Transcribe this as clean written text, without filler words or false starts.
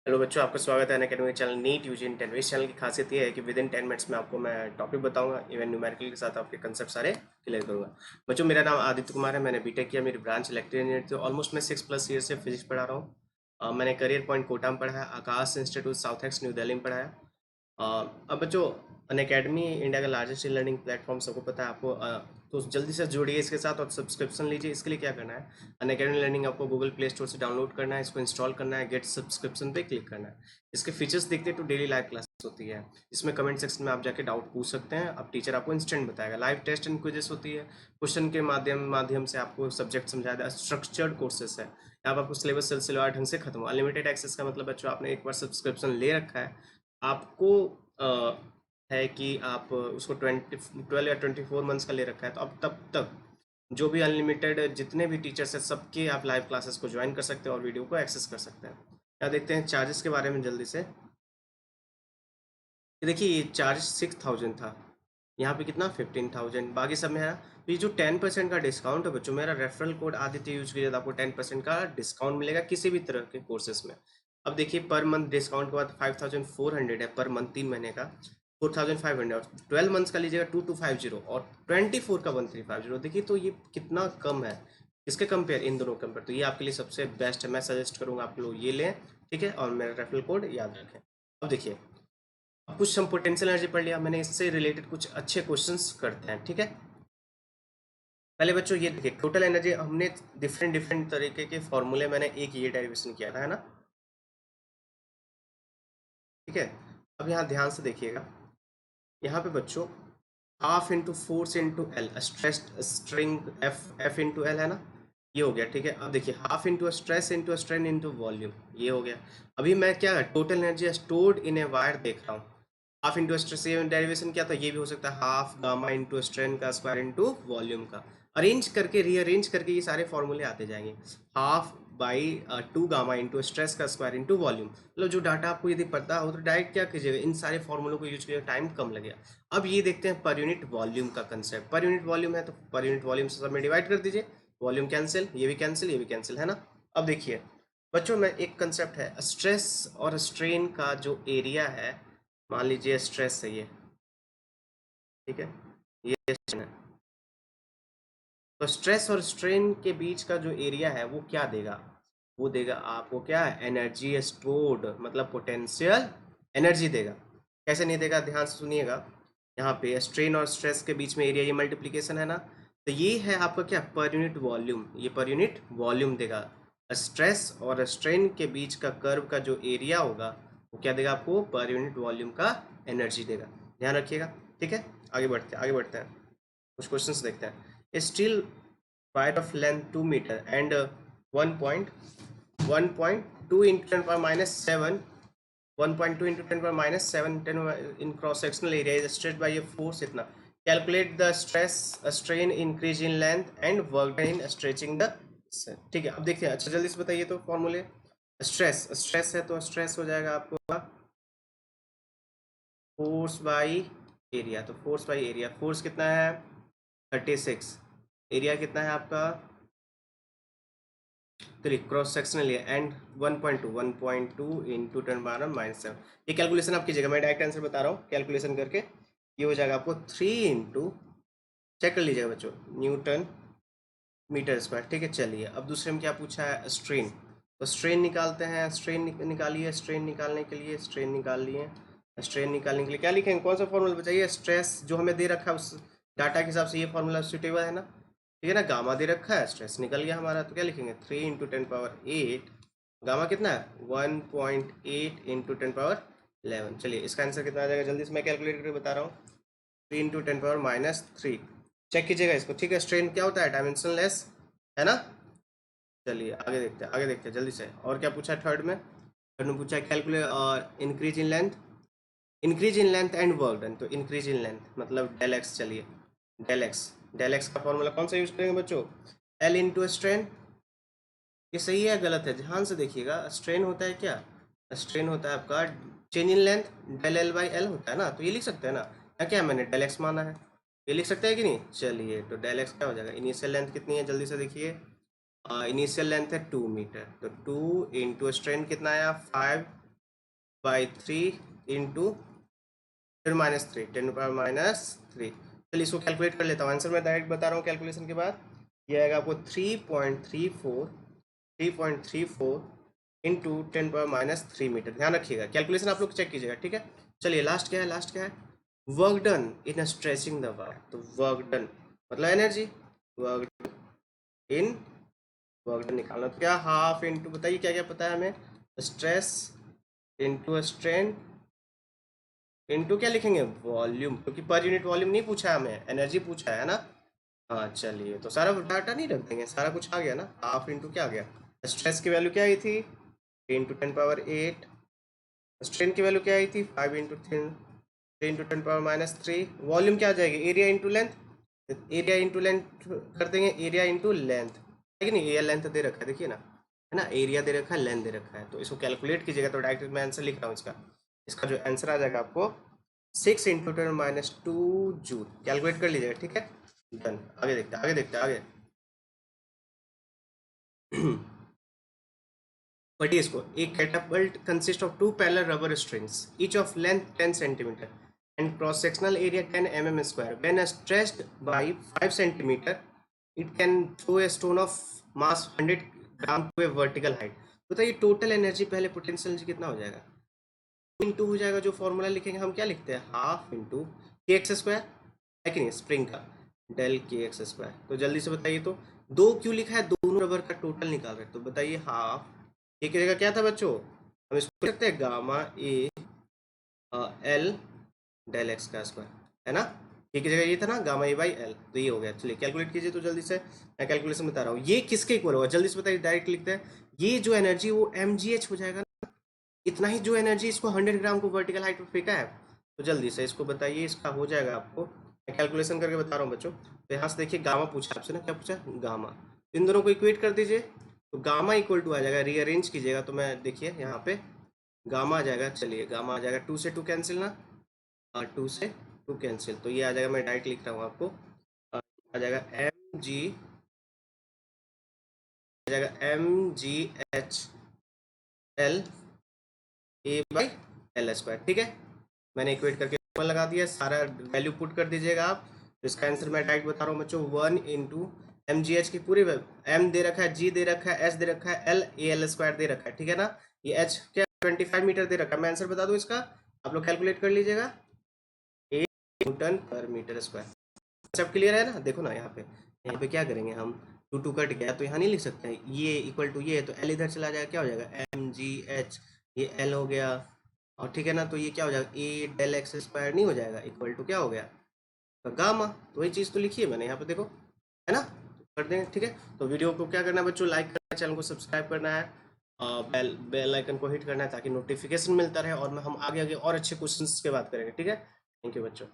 Hello बच्चों, आपका स्वागत है Unacademy channel NEET UG in 10। इस चैनल की खासियत ये है कि विद इन 10 मिनट्स में आपको मैं टॉपिक बताऊंगा, इवन न्यूमेरिकल के साथ आपके कंसेप्ट सारे क्लियर करूंगा। बच्चों, मेरा नाम आदित्य कुमार है। मैंने बीटेक किया, मेरी ब्रांच इलेक्ट्रिकल इंजीनियर थी। ऑलमोस्ट मैं 6+ ईयर से फिजिक्स पढ़ा रहा हूँ। मैंने करियर पॉइंट कोटा में पढ़ा है, Aakash institute South Ex New Delhi में पढ़ा है। अब बच्चों, अनअकैडमी इंडिया का लार्जेस्ट लर्निंग प्लेटफॉर्म, सबको पता है आपको। तो जल्दी से जुड़िए इसके साथ और सब्सक्रिप्शन लीजिए। इसके लिए क्या करना है, अनअकैडमी लर्निंग आपको गूगल प्ले स्टोर से डाउनलोड करना है, इसको इंस्टॉल करना है, गेट सब्सक्रिप्शन पे क्लिक करना है। इसके फीचर्स देखते हैं तो डेली लाइव क्लासेस होती है। इसमें कमेंट सेक्शन में आप जाके डाउट पूछ सकते हैं, अब टीचर आपको इंस्टेंट बताएगा। लाइव टेस्ट एंड क्विजेस होती है, क्वेश्चन के माध्यम से आपको सब्जेक्ट समझाया जाए। स्ट्रक्चर्ड कोर्सेस है, यहाँ पर आपको सिलेबस सिलसिलेवार ढंग से खत्म हो। अनलिमिटेड एक्सेस का मतलब बच्चों, आपने एक बार सब्सक्रिप्शन ले रखा है, आपको है कि आप उसको 12 या 24 मंथ्स का ले रखा है, तो अब तब तक जो भी अनलिमिटेड जितने भी टीचर्स हैं सबके आप लाइव क्लासेस को ज्वाइन कर सकते हैं और वीडियो को एक्सेस कर सकते हैं। यहाँ देखते हैं चार्जेस के बारे में जल्दी से। ये देखिए, ये चार्ज 6,000 था, यहाँ पे कितना 15,000, बाकी सब में है। तो ये जो 10% का डिस्काउंट है बच्चों, मेरा रेफरल कोड आदित्य यूज कीजिए तो आपको 10% का डिस्काउंट मिलेगा किसी भी तरह के कोर्सेस में। अब देखिए, पर मंथ डिस्काउंट के बाद 5,400 है पर मंथ, 3 महीने का 4,500, और 12 मंथ्स का लीजिएगा 2,250, और 24 का 1,350। देखिए तो ये कितना कम है, इसके कंपेयर, इन दोनों कंपेयर। तो ये आपके लिए सबसे बेस्ट है, मैं सजेस्ट करूंगा आप लोग ये लें, ठीक है। और मेरा रेफरल कोड याद रखें। अब देखिए, अब कुछ हम पोटेंशियल एनर्जी पढ़ लिया मैंने, इससे रिलेटेड कुछ अच्छे क्वेश्चंस करते हैं, ठीक है। पहले बच्चों ये देखिए, टोटल एनर्जी हमने डिफरेंट डिफरेंट तरीके के फॉर्मूले, मैंने एक ये डेरिवेशन किया था, है ना, ठीक है। अब यहाँ ध्यान से देखिएगा, यहाँ पे बच्चों half into force into L, stressed string F into L, है ना, ये हो गया, ठीक है। अब देखिए, half into stress into strain into volume, ये हो गया। अभी मैं क्या total energy stored in a wire देख रहा हूँ। हाफ इंटू स्ट्रेस डेरिवेशन क्या था, ये भी हो सकता है हाफ गामा इंटू स्ट्रेन का स्क्वायर इंटू वॉल्यूम का। अरेंज करके रीअरेंज करके ये सारे फॉर्मूले आते जाएंगे। Half by 2 gamma into stress का स्क्वायर इंटू वॉल्यूम। मतलब जो डाटा आपको यदि पता हो तो डायरेक्ट क्या कीजिएगा, इन सारे फॉर्मूलों को यूज कीजिएगा, टाइम कम लगेगा। अब ये देखते हैं पर यूनिट वॉल्यूम का कंसेप्ट। पर यूनिट वॉल्यूम है तो पर यूनिट वॉल्यूम से सब में डिवाइड कर दीजिए, वॉल्यूम कैंसिल, ये भी कैंसिल, ये भी कैंसिल, है ना। अब देखिए बच्चों, में एक कंसेप्ट है स्ट्रेस और स्ट्रेन का जो एरिया है, मान लीजिए स्ट्रेस है ये, ठीक है, ये स्ट्रेन है। तो स्ट्रेस और स्ट्रेन के बीच का जो एरिया है वो क्या देगा, वो देगा आपको क्या, एनर्जी स्टोर्ड, मतलब पोटेंशियल एनर्जी देगा। कैसे नहीं देगा, ध्यान से सुनिएगा। यहाँ पे स्ट्रेन और स्ट्रेस के बीच में एरिया, ये मल्टीप्लीकेशन है ना, तो ये है आपका क्या, पर यूनिट वॉल्यूम, ये पर यूनिट वॉल्यूम देगा। स्ट्रेस और स्ट्रेन के बीच का कर्व का जो एरिया होगा वो क्या देगा आपको, पर यूनिट वॉल्यूम का एनर्जी देगा। ध्यान रखिएगा, ठीक है। आगे बढ़ते हैं, कुछ क्वेश्चंस देखते हैं। Steel wire of length 2 metre and 1.2 into 10⁻⁷, 1.2 into 10⁻⁷ 10 in cross sectional area is stretched by a force इतना। Calculate the stress strain increase in length and work done in stretching the, ठीक है। अब देखते हैं, अच्छा जल्दी से बताइए तो फॉर्मूले। स्ट्रेस, स्ट्रेस है तो स्ट्रेस हो जाएगा आपको फोर्स बाई एरिया, तो फोर्स बाई एरिया, फोर्स कितना है 36, एरिया कितना है आपका 3, cross sectional area and 1.2 into 10⁻⁷। ये कैलकुलेशन आप कीजिएगा, मैं डायरेक्ट आंसर बता रहा हूँ, कैलकुलेशन करके ये हो जाएगा आपको 3 इंटू, चेक कर लीजिएगा बच्चों, न्यूटन मीटर स्क्वायर, ठीक है। चलिए अब दूसरे में क्या पूछा है, स्ट्रेन, तो स्ट्रेन निकालते हैं। स्ट्रेन निकालिए, स्ट्रेन निकालने के लिए, स्ट्रेन निकाल लिए। स्ट्रेन निकालने के लिए क्या लिखेंगे, कौन सा फॉर्मूला बताइए, स्ट्रेस जो हमें दे रखा है उस डाटा के हिसाब से ये फॉर्मूला सुटेबल है ना, ठीक है ना। गामा दे रखा है, स्ट्रेस निकल गया हमारा, तो क्या लिखेंगे 3 इंटू 10⁸, गामा कितना है 1.8 इंटू 10⁻11। चलिए इसका आंसर कितना आ जाएगा, जल्दी से मैं कैलकुलेट करके बता रहा हूँ, 3 इंटू 10⁻³ चेक कीजिएगा इसको, ठीक है। स्ट्रेन क्या होता है, डायमेंशनलेस, है ना। चलिए आगे देखते हैं जल्दी से। और क्या पूछा है थर्ड में पूछा है कैलकुलेट और increase in length, increase in length and work done, तो इंक्रीज इन लेंथ मतलब डेल एक्स। चलिए डेल एक्स का फॉर्मूला कौन सा यूज करेंगे बच्चों, एल इंटू स्ट्रेन। ये सही है गलत है, ध्यान से देखिएगा। स्ट्रेन होता है क्या, स्ट्रेन होता है आपका change in length, del L by L होता है ना, तो ये लिख सकते हैं ना, या क्या मैंने डेल एक्स माना है, ये लिख सकते हैं कि नहीं। चलिए तो डेल एक्स क्या हो जाएगा, इनिशियल लेंथ कितनी है जल्दी से देखिए, इनिशियल लेंथ है 2 मीटर, तो 2 इंटू स्ट्रेन कितना आया 5 बाई 3 इंटू 10⁻³ 10⁻³ चलिए इसको कैलकुलेट कर लेता हूँ। आंसर मैं डायरेक्ट बता रहा हूँ कैलकुलेशन के बाद। ये आएगा आपको 3.34 इंटू 10⁻³ मीटर। ध्यान रखिएगा, कैलकुलेशन आप लोग चेक कीजिएगा, ठीक है। चलिए लास्ट क्या है, लास्ट क्या है, work done in stretching the wire. तो वर्क डन मतलब energy, work in work done निकालना। तो क्या हाफ इंटू, बताइए क्या क्या पता है हमें, स्ट्रेस इंटू स्ट्रेन इंटू क्या लिखेंगे, वॉल्यूम, क्योंकि पर यूनिट वॉल्यूम नहीं पूछा है हमें, एनर्जी पूछा है ना। हाँ चलिए, तो सारा डाटा नहीं रख देंगे, सारा कुछ आ गया ना। हाफ इंटू क्या आ गया, स्ट्रेस की वैल्यू क्या आई थी 3 × 10⁸, स्ट्रेन की वैल्यू क्या आई थी 5 × 3 × 10⁻³ वॉल्यूम क्या आ जाएगी, area into length, area into length कर देंगे, एरिया इंटू लेंथ है कि नहीं, एरिया लेंथ दे रखा है देखिए ना, है ना, एरिया दे रखा है, लेंथ दे रखा है। तो इसको कैलकुलेट कीजिएगा, तो डायरेक्ट मैं आंसर लिख रहा हूँ इसका। इसका जो आंसर आ जाएगा आपको 6 × 10⁻² जूल। कैलकुलेट कर लीजिएगा, ठीक है। डन, आगे देखते हैं, आगे देखते हैं, आगे पढ़िए इसको। एक catapult consist of 2 parallel rubber strings each of length 10 centimetre and cross sectional area 10 mm²। When stretched by 5 centimetre it can throw a stone of mass 100 gram to a vertical height. बताइए total energy, पहले potential energy कितना हो जाएगा, into हो जाएगा, जो formula लिखेंगे हम क्या लिखते हैं, हाफ इंटू kx² है कि नहीं, स्प्रिंग का डेल kx²। तो जल्दी से बताइए, तो दो क्यों लिखा है, दोनों रबर का टोटल निकाल रहे, तो बताइए हाफ, ये की जगह क्या था बच्चों, हम इसको लिखते हैं gamma A L del x का स्क्वायर, है ना। ये की जगह ये था ना, गामा ए बाई एल, तो ये हो गया। चलिए कैलकुलेट कीजिए, तो जल्दी से मैं कैलकुलेशन बता रहा हूँ। ये किसके इक्वल होगा, जल्दी से बताइए, डायरेक्ट लिखते हैं। ये जो एनर्जी वो mgh हो जाएगा, इतना ही जो एनर्जी इसको 100 ग्राम को वर्टिकल हाइट पर फेंका है। तो जल्दी से इसको बताइए, इसका हो जाएगा आपको, मैं कैलकुलेशन करके बता रहा हूँ बच्चों। तो यहाँ से देखिए, गामा पूछा आपसे ना, क्या पूछा, गामा, इन दोनों को इक्वेट कर दीजिए, तो गामा इक्वल टू आ जाएगा, रीअरेंज कीजिएगा तो मैं देखिए यहाँ पे गामा आ जाएगा, चलिए गामा आ जाएगा 2 से 2 कैंसिल ना, और 2 से 2 कैंसिल, तो ये आ जाएगा, मैं डायरेक्ट लिख रहा हूँ आपको, आ जाएगा mgh A by L square, ठीक है। मैंने इक्वेट करके लगा दिया, सारा वैल्यू पुट कर दीजिएगा आप। तो इसका आंसर मैं डायरेक्ट बता रहा हूँ बच्चों, 1 इंटू mgh की पूरी m दे रखा है, g दे रखा है, s दे रखा है, l al स्क्वायर दे रखा है, ठीक है ना। ये h क्या 25 मीटर दे रखा है, मैं आंसर बता दूँ इसका, आप लोग कैलकुलेट कर लीजिएगा, 8 न्यूटन पर मीटर स्क्वायर। सब क्लियर है ना, देखो ना यहाँ पे क्या करेंगे हम, 2 कट गया तो यहाँ नहीं लिख सकते हैं, ये इक्वल टू ये, तो एल इधर चला जाएगा, क्या हो जाएगा mgh, ये एल हो गया, और ठीक है ना, तो ये क्या हो जाएगा, ए डेल एक्स स्क्वायर नहीं हो जाएगा, इक्वल टू क्या हो गया, तो गामा। तो वही चीज़ तो लिखी है मैंने यहाँ पे, देखो है ना, तो कर देंगे, ठीक है। तो वीडियो को क्या करना है बच्चों, लाइक करना है, चैनल को सब्सक्राइब करना है, बेल आइकन को हिट करना है, ताकि नोटिफिकेशन मिलता रहे, और हम आगे आगे और अच्छे क्वेश्चंस के बात करेंगे, ठीक है। थैंक यू बच्चों।